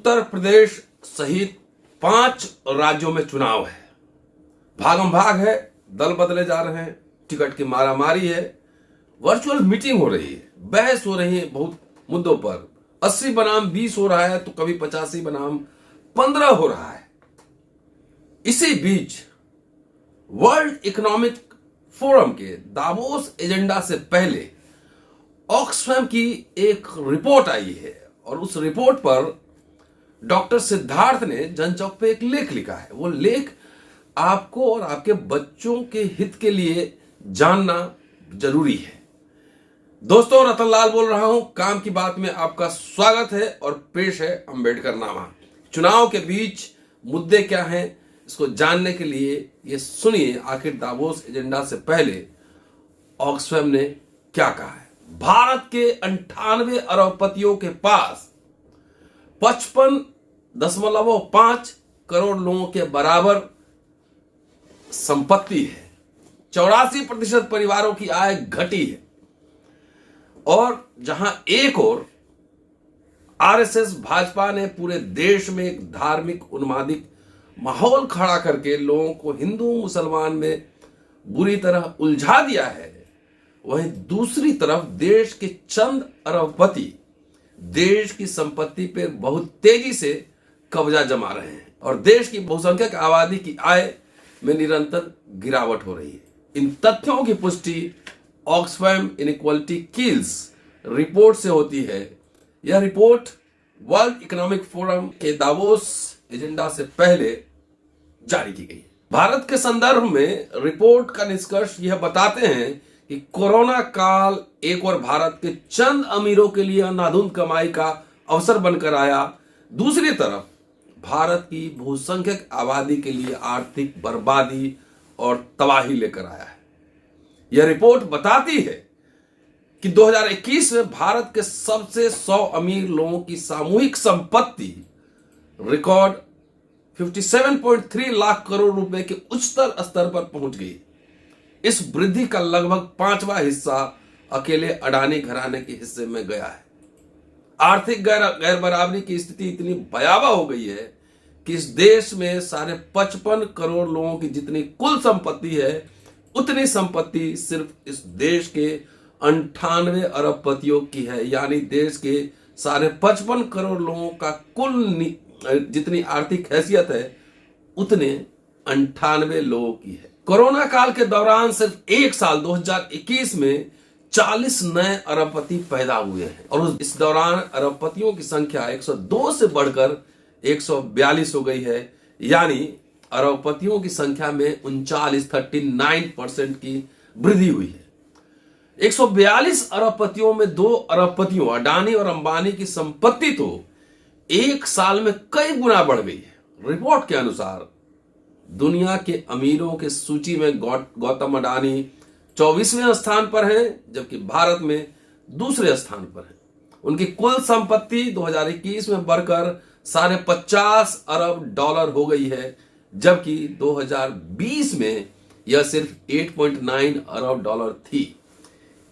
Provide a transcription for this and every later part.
उत्तर प्रदेश सहित 5 राज्यों में चुनाव है। भागम भाग है, दल बदले जा रहे हैं, टिकट की मारामारी है, वर्चुअल मीटिंग हो रही है, बहस हो रही है बहुत मुद्दों पर। 80 बनाम 20 हो रहा है तो कभी 85 बनाम 15 हो रहा है। इसी बीच वर्ल्ड इकोनॉमिक फोरम के दावोस एजेंडा से पहले ऑक्सफैम की एक रिपोर्ट आई है और उस रिपोर्ट पर डॉक्टर सिद्धार्थ ने जनचौक पे एक लेख लिखा है। वो लेख आपको और आपके बच्चों के हित के लिए जानना जरूरी है। दोस्तों, रतन लाल बोल रहा हूं। काम की बात में आपका स्वागत है और पेश है अंबेडकर नामा। चुनाव के बीच मुद्दे क्या हैं, इसको जानने के लिए ये सुनिए आखिर दावोस एजेंडा से पहले ऑक्सफैम ने क्या कहा है। भारत के 98 अरबपतियों के पास 55.5 करोड़ लोगों के बराबर संपत्ति है। 84% परिवारों की आय घटी है और जहां एक ओर आरएसएस भाजपा ने पूरे देश में एक धार्मिक उन्मादित माहौल खड़ा करके लोगों को हिंदू मुसलमान में बुरी तरह उलझा दिया है, वहीं दूसरी तरफ देश के चंद अरबपति देश की संपत्ति पर बहुत तेजी से कब्जा जमा रहे हैं और देश की बहुसंख्यक आबादी की आय में निरंतर गिरावट हो रही है। इन तथ्यों की पुष्टि ऑक्सफैम इनइक्वालिटी किल्स रिपोर्ट से होती है। यह रिपोर्ट वर्ल्ड इकोनॉमिक फोरम के दावोस एजेंडा से पहले जारी की गई। भारत के संदर्भ में रिपोर्ट का निष्कर्ष यह बताते हैं कि कोरोना काल एक और भारत के चंद अमीरों के लिए अंधाधुंध कमाई का अवसर बनकर आया, दूसरी तरफ भारत की बहुसंख्यक आबादी के लिए आर्थिक बर्बादी और तबाही लेकर आया है। यह रिपोर्ट बताती है कि 2021 में भारत के सबसे 100 अमीर लोगों की सामूहिक संपत्ति रिकॉर्ड 57.3 लाख करोड़ रुपए के उच्चतर स्तर पर पहुंच गई। इस वृद्धि का लगभग 5वां हिस्सा अकेले अडानी घराने के हिस्से में गया है। आर्थिक गैर बराबरी की स्थिति इतनी भयावह हो गई है कि इस देश में 55 करोड़ लोगों की जितनी कुल संपत्ति है, उतनी संपत्ति सिर्फ इस देश के 98 अरबपतियों की है। यानी देश के 55 करोड़ लोगों का कुल जितनी आर्थिक हैसियत है, उतने 98 लोगों की है। कोरोना काल के दौरान सिर्फ एक साल 2021 में 40 नए अरबपति पैदा हुए हैं और इस दौरान अरबपतियों की संख्या 102 से बढ़कर 142 हो गई है। यानी अरबपतियों की संख्या में 39% की वृद्धि हुई है। 142 अरबपतियों में 2 अरबपतियों अडानी और अंबानी की संपत्ति तो एक साल में कई गुना बढ़ गई है। रिपोर्ट के अनुसार दुनिया के अमीरों के सूची में गौतम अडानी 24वें स्थान पर हैं, जबकि भारत में दूसरे स्थान पर है। उनकी कुल संपत्ति 2021 में बढ़कर $50 अरब हो गई है, जबकि 2020 में यह सिर्फ $8.9 अरब थी।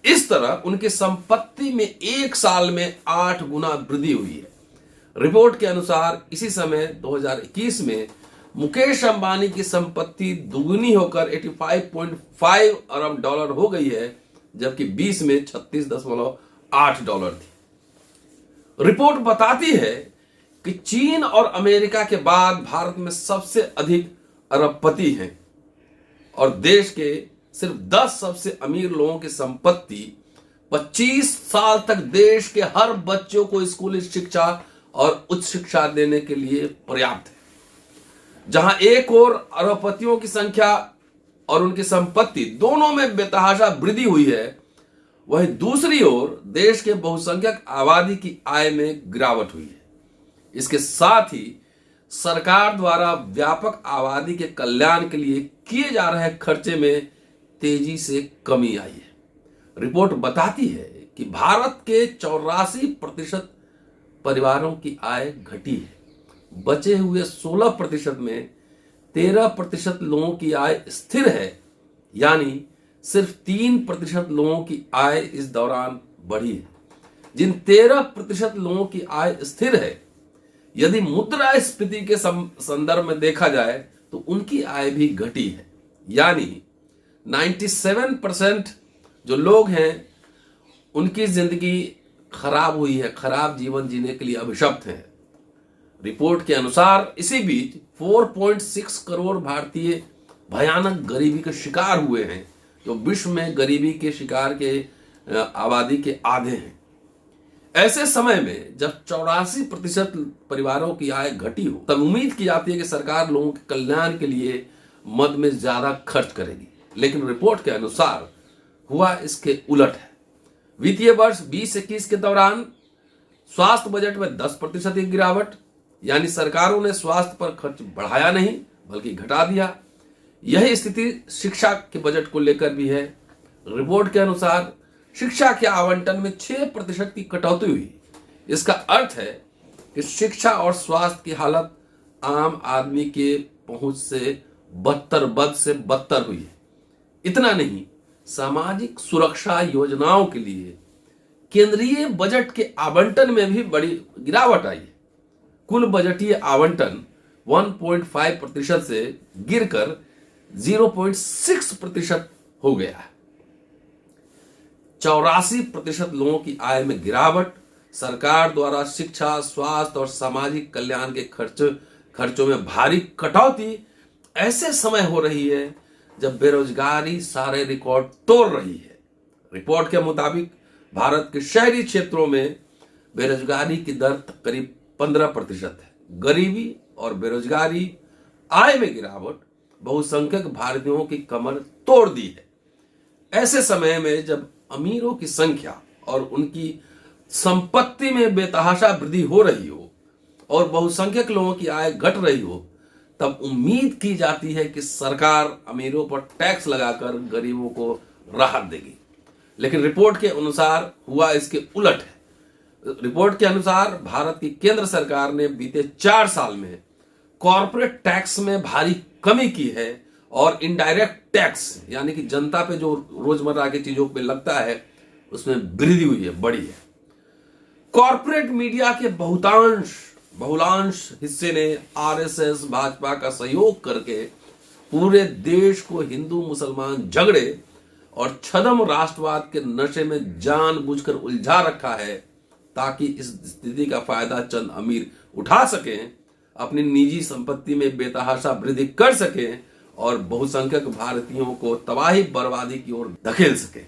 इस तरह उनकी संपत्ति में एक साल में 8 गुना वृद्धि हुई है। रिपोर्ट के अनुसार इसी समय 2021 में मुकेश अंबानी की संपत्ति दुगुनी होकर $85.5 अरब हो गई है, जबकि 20 में $36.8 थी। रिपोर्ट बताती है कि चीन और अमेरिका के बाद भारत में सबसे अधिक अरबपति हैं और देश के सिर्फ 10 सबसे अमीर लोगों की संपत्ति 25 साल तक देश के हर बच्चों को स्कूली शिक्षा और उच्च शिक्षा देने के लिए पर्याप्त है। जहां एक ओर अरबपतियों की संख्या और उनकी संपत्ति दोनों में बेतहाशा वृद्धि हुई है, वहीं दूसरी ओर देश के बहुसंख्यक आबादी की आय में गिरावट हुई है। इसके साथ ही सरकार द्वारा व्यापक आबादी के कल्याण के लिए किए जा रहे खर्चे में तेजी से कमी आई है। रिपोर्ट बताती है कि भारत के 84% परिवारों की आय घटी है। बचे हुए 16% में 13% लोगों की आय स्थिर है, यानी सिर्फ 3% लोगों की आय इस दौरान बढ़ी है। जिन 13% लोगों की आय स्थिर है, यदि मुद्रास्फीति के संदर्भ में देखा जाए तो उनकी आय भी घटी है। यानी 97% जो लोग हैं उनकी जिंदगी खराब हुई है, खराब जीवन जीने के लिए अभिशप्त है। रिपोर्ट के अनुसार इसी बीच 4.6 करोड़ भारतीय भयानक गरीबी के शिकार हुए हैं, जो विश्व में गरीबी के शिकार के आबादी के आधे हैं। ऐसे समय में जब 84% परिवारों की आय घटी हो, तब उम्मीद की जाती है कि सरकार लोगों के कल्याण के लिए मद में ज्यादा खर्च करेगी, लेकिन रिपोर्ट के अनुसार हुआ इसके उलट है। वित्तीय वर्ष 2021 के दौरान स्वास्थ्य बजट में 10% की गिरावट, यानी सरकारों ने स्वास्थ्य पर खर्च बढ़ाया नहीं बल्कि घटा दिया। यही स्थिति शिक्षा के बजट को लेकर भी है। रिपोर्ट के अनुसार शिक्षा के आवंटन में 6% की कटौती हुई। इसका अर्थ है कि शिक्षा और स्वास्थ्य की हालत आम आदमी के पहुंच से बद से बदतर हुई है। इतना नहीं, सामाजिक सुरक्षा योजनाओं के लिए केंद्रीय बजट के आवंटन में भी बड़ी गिरावट आई है। कुल बजटीय आवंटन 1.5% से गिरकर 0.6% हो गया है। 84% लोगों की आय में गिरावट, सरकार द्वारा शिक्षा, स्वास्थ्य और सामाजिक कल्याण के खर्चों में भारी कटौती ऐसे समय हो रही है जब बेरोजगारी सारे रिकॉर्ड तोड़ रही है। रिपोर्ट के मुताबिक भारत के शहरी क्षेत्रों में बेरोजगारी की दर करीब 15% है। गरीबी और बेरोजगारी, आय में गिरावट बहुसंख्यक भारतीयों की कमर तोड़ दी है। ऐसे समय में जब अमीरों की संख्या और उनकी संपत्ति में बेतहाशा वृद्धि हो रही हो और बहुसंख्यक लोगों की आय घट रही हो, तब उम्मीद की जाती है कि सरकार अमीरों पर टैक्स लगाकर गरीबों को राहत देगी। लेकिन रिपोर्ट के अनुसार हुआ इसके उलट है। रिपोर्ट के अनुसार भारत की केंद्र सरकार ने बीते 4 साल में कॉर्पोरेट टैक्स में भारी कमी की है और इनडायरेक्ट टैक्स, यानी कि जनता पे जो रोजमर्रा की चीजों पे लगता है, उसमें वृद्धि हुई है, बढ़ी है। कॉर्पोरेट मीडिया के बहुलांश हिस्से ने आरएसएस भाजपा का सहयोग करके पूरे देश को हिंदू मुसलमान झगड़े और छद्म राष्ट्रवाद के नशे में जानबूझकर उलझा रखा है, ताकि इस स्थिति का फायदा चंद अमीर उठा सकें, अपनी निजी संपत्ति में बेतहाशा वृद्धि कर सकें और बहुसंख्यक भारतीयों को तबाही बर्बादी की ओर धकेल सके।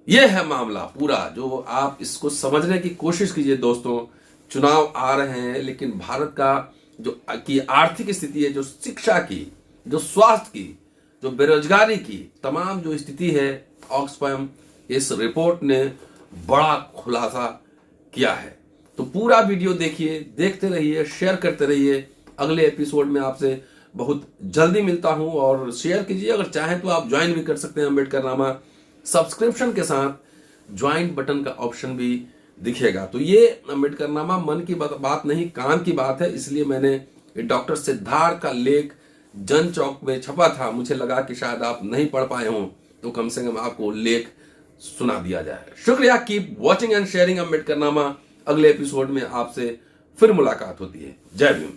यह है मामला पूरा, जो आप इसको समझने की कोशिश कीजिए दोस्तों। चुनाव आ रहे हैं, लेकिन भारत का की आर्थिक स्थिति है, जो शिक्षा की, जो स्वास्थ्य की, जो बेरोजगारी की, तमाम जो स्थिति है, ऑक्सफैम इस रिपोर्ट ने बड़ा खुलासा किया है। तो पूरा वीडियो देखिए, देखते रहिए, शेयर करते रहिए। अगले एपिसोड में आपसे बहुत जल्दी मिलता हूं, और शेयर कीजिए। अगर चाहें तो आप ज्वाइन भी कर सकते हैं अम्बेडकरनामा। सब्सक्रिप्शन के साथ ज्वाइन बटन का ऑप्शन भी दिखेगा। तो ये अम्बेडकरनामा मन की बात नहीं, काम की बात है। इसलिए मैंने डॉक्टर सिद्धार्थ का लेख जन चौक में छपा था। मुझे लगा कि शायद आप नहीं पढ़ पाए हों, तो कम से कम आपको लेख सुना दिया जाए। शुक्रिया। Keep watching and sharing Ambedkarnama. अगले एपिसोड में आपसे फिर मुलाकात होती है। जय भीम।